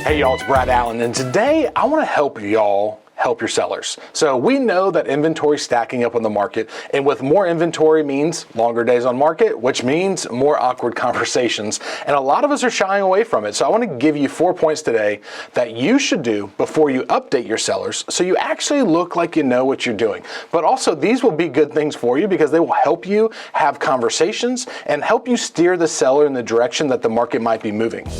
Hey y'all, it's Brad Allen, and today I want to help y'all help your sellers. So we know that inventory is stacking up on the market, and with more inventory means longer days on market, which means more awkward conversations, and a lot of us are shying away from it. So I want to give you 4 points today that you should do before you update your sellers so you actually look like you know what you're doing. But also these will be good things for you because they will help you have conversations and help you steer the seller in the direction that the market might be moving.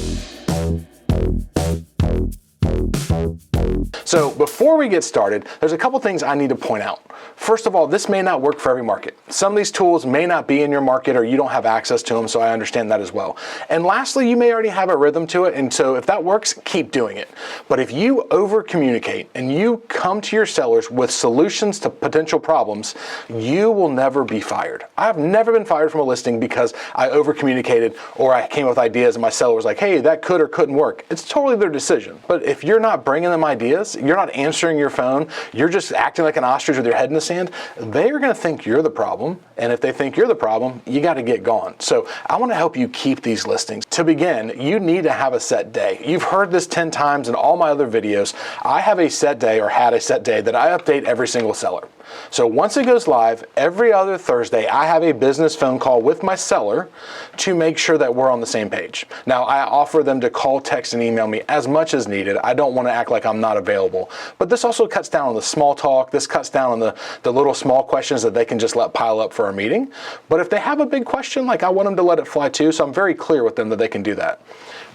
So before we get started, there's a couple things I need to point out. First of all, this may not work for every market. Some of these tools may not be in your market or you don't have access to them, so I understand that as well. And lastly, you may already have a rhythm to it, and so if that works, keep doing it. But if you over communicate and you come to your sellers with solutions to potential problems, you will never be fired. I've never been fired from a listing because I over communicated or I came up with ideas and my seller was like, hey, that could or couldn't work. It's totally their decision. But if you're not bringing them ideas, you're not answering your phone, you're just acting like an ostrich with your head in the sand, they are going to think you're the problem. And if they think you're the problem, you got to get gone. So I want to help you keep these listings. To begin, you need to have a set day. You've heard this 10 times in all my other videos. I have a set day or had a set day that I update every single seller. So once it goes live, every other Thursday, I have a business phone call with my seller to make sure that we're on the same page. Now, I offer them to call, text, and email me as much as needed. I don't want to act like I'm not available. But this also cuts down on the small talk. This cuts down on the little small questions that they can just let pile up for a meeting. But if they have a big question, like I want them to let it fly too, so I'm very clear with them that they can do that.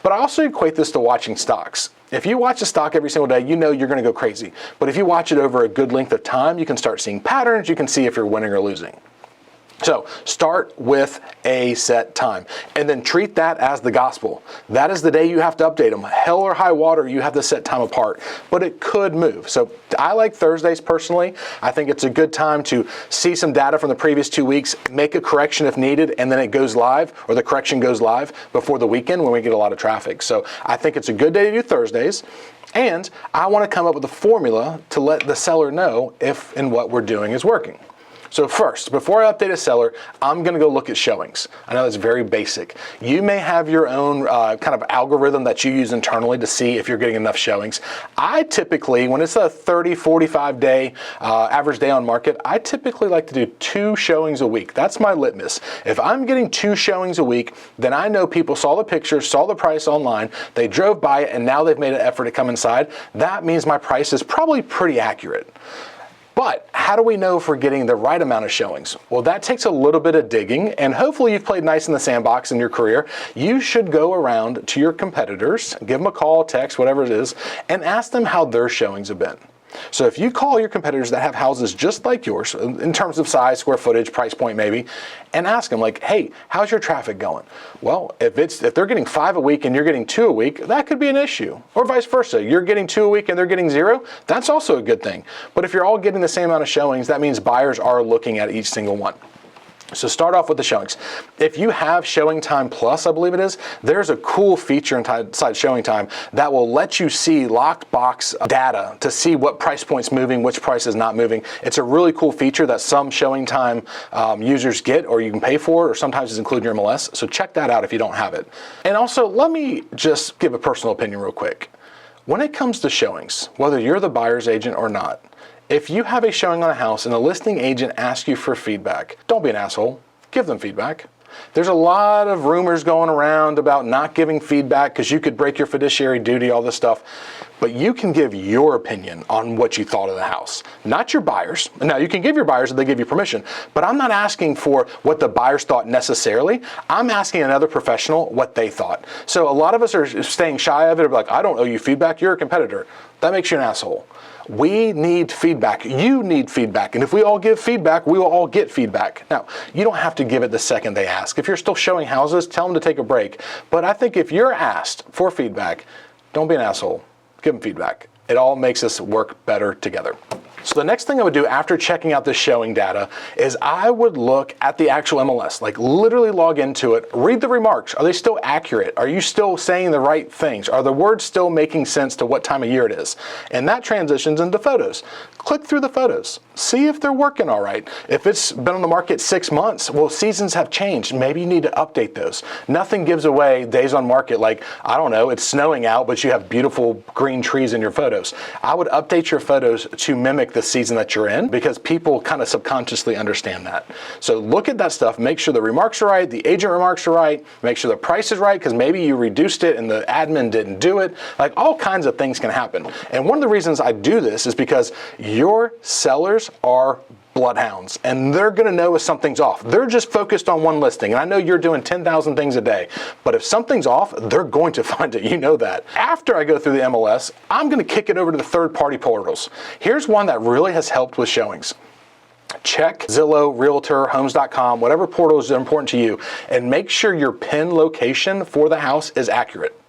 But I also equate this to watching stocks. If you watch a stock every single day, you know you're going to go crazy. But if you watch it over a good length of time, you can start seeing patterns. You can see if you're winning or losing. So start with a set time and then treat that as the gospel. That is the day you have to update them. Hell or high water, you have to set time apart, but it could move. So I like Thursdays personally. I think it's a good time to see some data from the previous 2 weeks, make a correction if needed, and then it goes live, or the correction goes live before the weekend when we get a lot of traffic. So I think it's a good day to do Thursdays. And I want to come up with a formula to let the seller know if and what we're doing is working. So first, before I update a seller, I'm going to go look at showings. I know that's very basic. You may have your own kind of algorithm that you use internally to see if you're getting enough showings. I typically, when it's a 30, 45 day average day on market, I typically like to do 2 showings a week. That's my litmus. If I'm getting 2 showings a week, then I know people saw the picture, saw the price online, they drove by it, and now they've made an effort to come inside. That means my price is probably pretty accurate. But how do we know if we're getting the right amount of showings? Well, that takes a little bit of digging, and hopefully you've played nice in the sandbox in your career. You should go around to your competitors, give them a call, text, whatever it is, and ask them how their showings have been. So if you call your competitors that have houses just like yours, in terms of size, square footage, price point maybe, and ask them like, hey, how's your traffic going? Well, if they're getting 5 a week and you're getting 2 a week, that could be an issue. Or vice versa, you're getting 2 a week and they're getting 0, that's also a good thing. But if you're all getting the same amount of showings, that means buyers are looking at each single one. So start off with the showings. If you have Showing Time Plus, I believe it is, there's a cool feature inside Showing Time that will let you see lockbox data to see what price point's moving, which price is not moving. It's a really cool feature that some Showing Time users get, or you can pay for, or sometimes it's included in your MLS. So check that out if you don't have it. And also, let me just give a personal opinion real quick. When it comes to showings, whether you're the buyer's agent or not, if you have a showing on a house and a listing agent asks you for feedback, don't be an asshole. Give them feedback. There's a lot of rumors going around about not giving feedback because you could break your fiduciary duty, all this stuff. But you can give your opinion on what you thought of the house, not your buyers. Now, you can give your buyers if they give you permission, but I'm not asking for what the buyers thought necessarily. I'm asking another professional what they thought. So a lot of us are staying shy of it. Like, I don't owe you feedback. You're a competitor. That makes you an asshole. We need feedback. You need feedback. And if we all give feedback, we will all get feedback. Now, you don't have to give it the second they ask. If you're still showing houses, tell them to take a break. But I think if you're asked for feedback, don't be an asshole. Give them feedback. It all makes us work better together. So the next thing I would do after checking out the showing data is I would look at the actual MLS, like literally log into it, read the remarks. Are they still accurate? Are you still saying the right things? Are the words still making sense to what time of year it is? And that transitions into photos. Click through the photos. See if they're working all right. If it's been on the market 6 months, well, seasons have changed. Maybe you need to update those. Nothing gives away days on market like, I don't know, it's snowing out, but you have beautiful green trees in your photos. I would update your photos to mimic the season that you're in, because people kind of subconsciously understand that. So look at that stuff, make sure the remarks are right, the agent remarks are right, make sure the price is right, because maybe you reduced it and the admin didn't do it. Like, all kinds of things can happen. And one of the reasons I do this is because your sellers are bloodhounds, and they're going to know if something's off. They're just focused on one listing, and I know you're doing 10,000 things a day, but if something's off, they're going to find it. You know that. After I go through the MLS, I'm going to kick it over to the third-party portals. Here's one that really has helped with showings. Check Zillow, Realtor, Homes.com, whatever portals are important to you, and make sure your pin location for the house is accurate.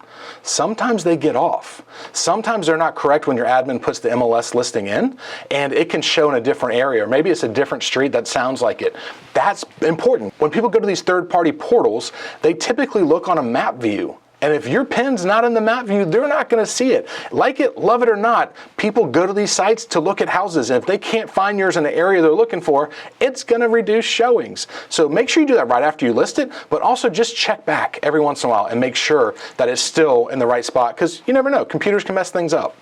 Sometimes they get off. Sometimes they're not correct when your admin puts the MLS listing in, and it can show in a different area, or maybe it's a different street that sounds like it. That's important. When people go to these third-party portals, they typically look on a map view. And if your pin's not in the map view, they're not going to see it. Like it, love it or not, people go to these sites to look at houses. And if they can't find yours in the area they're looking for, it's going to reduce showings. So make sure you do that right after you list it, but also just check back every once in a while and make sure that it's still in the right spot, because you never know, computers can mess things up.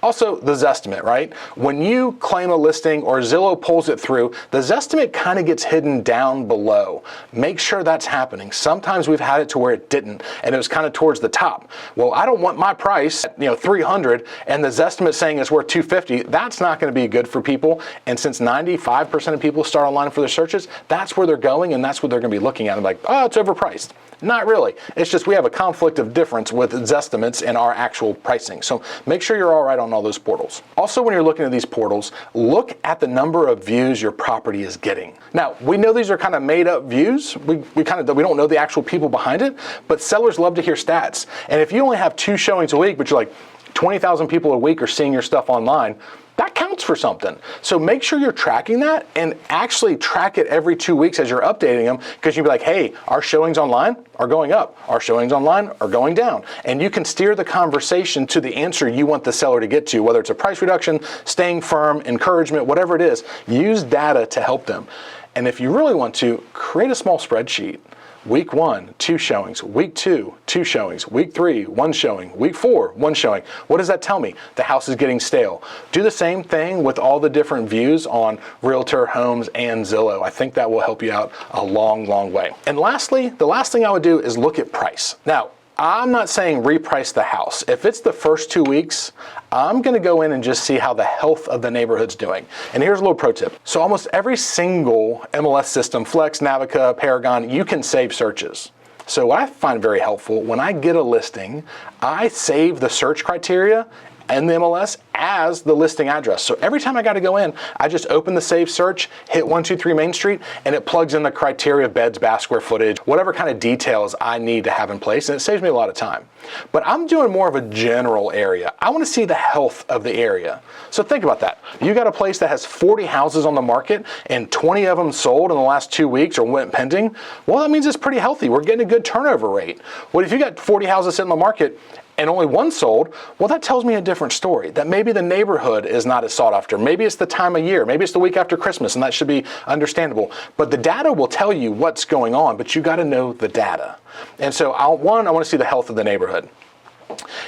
Also, the Zestimate, right? When you claim a listing or Zillow pulls it through, the Zestimate kind of gets hidden down below. Make sure that's happening. Sometimes we've had it to where it didn't, and it was kind of towards the top. Well, I don't want my price at, $300 and the Zestimate saying it's worth $250. That's not going to be good for people. And since 95% of people start online for their searches, that's where they're going, and that's what they're going to be looking at. And like, oh, it's overpriced. Not really. It's just we have a conflict of difference with Zestimates and our actual pricing. So make sure you're all right on all those portals. Also, when you're looking at these portals, look at the number of views your property is getting. Now, we know these are kind of made up views. We don't know the actual people behind it, but sellers love to hear stats. And if you only have 2 showings a week, but you're like 20,000 people a week are seeing your stuff online, that counts for something. So make sure you're tracking that, and actually track it every 2 weeks as you're updating them, because you'll be like, hey, our showings online are going up, our showings online are going down. And you can steer the conversation to the answer you want the seller to get to, whether it's a price reduction, staying firm, encouragement, whatever it is. Use data to help them. And if you really want to, create a small spreadsheet. Week 1, 2 showings. Week 2, 2 showings. Week 3, 1 showing. Week 4, 1 showing. What does that tell me? The house is getting stale. Do the same thing with all the different views on Realtor, Homes, and Zillow. I think that will help you out a long, long way. And lastly, the last thing I would do is look at price. Now, I'm not saying reprice the house. If it's the first 2 weeks, I'm gonna go in and just see how the health of the neighborhood's doing. And here's a little pro tip. So almost every single MLS system, Flex, Navica, Paragon, you can save searches. So what I find very helpful, when I get a listing, I save the search criteria and the MLS as the listing address. So every time I got to go in, I just open the save search, hit 123 Main Street, and it plugs in the criteria of beds, bath, square footage, whatever kind of details I need to have in place, and it saves me a lot of time. But I'm doing more of a general area. I want to see the health of the area. So think about that. You got a place that has 40 houses on the market and 20 of them sold in the last 2 weeks or went pending. Well, that means it's pretty healthy. We're getting a good turnover rate. What if you got 40 houses sitting on the market and only 1 sold? Well, that tells me a different story, that maybe the neighborhood is not as sought after. Maybe it's the time of year. Maybe it's the week after Christmas, and that should be understandable. But the data will tell you what's going on, but you got to know the data. And so I want to see the health of the neighborhood.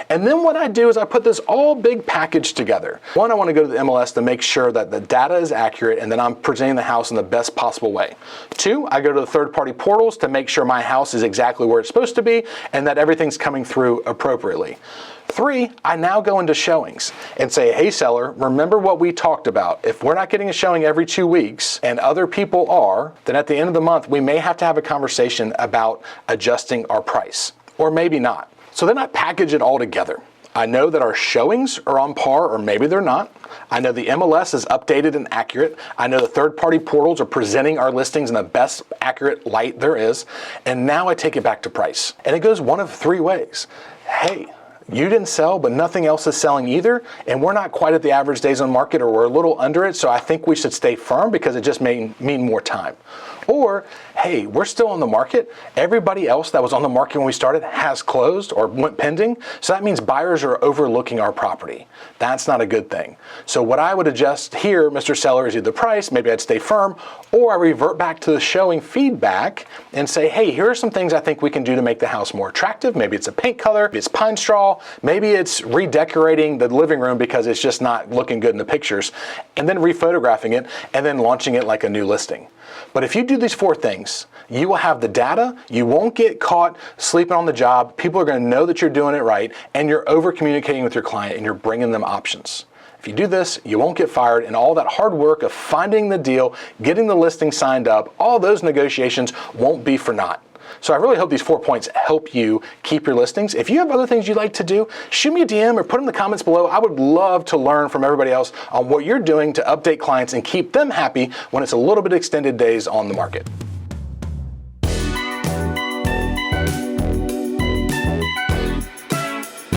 And then what I do is I put this all big package together. 1, I want to go to the MLS to make sure that the data is accurate and that I'm presenting the house in the best possible way. 2, I go to the third-party portals to make sure my house is exactly where it's supposed to be and that everything's coming through appropriately. 3, I now go into showings and say, hey seller, remember what we talked about. If we're not getting a showing every 2 weeks and other people are, then at the end of the month, we may have to have a conversation about adjusting our price, or maybe not. So then I package it all together. I know that our showings are on par, or maybe they're not. I know the MLS is updated and accurate. I know the third-party portals are presenting our listings in the best accurate light there is. And now I take it back to price. And it goes one of 3 ways. Hey, you didn't sell, but nothing else is selling either, and we're not quite at the average days on market, or we're a little under it, so I think we should stay firm because it just may mean more time. Or, hey, we're still on the market. Everybody else that was on the market when we started has closed or went pending, so that means buyers are overlooking our property. That's not a good thing. So what I would adjust here, Mr. Seller, is either the price, maybe I'd stay firm, or I revert back to the showing feedback and say, hey, here are some things I think we can do to make the house more attractive. Maybe it's a paint color, maybe it's pine straw, maybe it's redecorating the living room because it's just not looking good in the pictures, and then rephotographing it and then launching it like a new listing. But if you do these 4 things, you will have the data, you won't get caught sleeping on the job, people are going to know that you're doing it right, and you're over communicating with your client and you're bringing them options. If you do this, you won't get fired, and all that hard work of finding the deal, getting the listing signed up, all those negotiations won't be for naught. So I really hope these 4 points help you keep your listings. If you have other things you'd like to do, shoot me a DM or put them in the comments below. I would love to learn from everybody else on what you're doing to update clients and keep them happy when it's a little bit extended days on the market.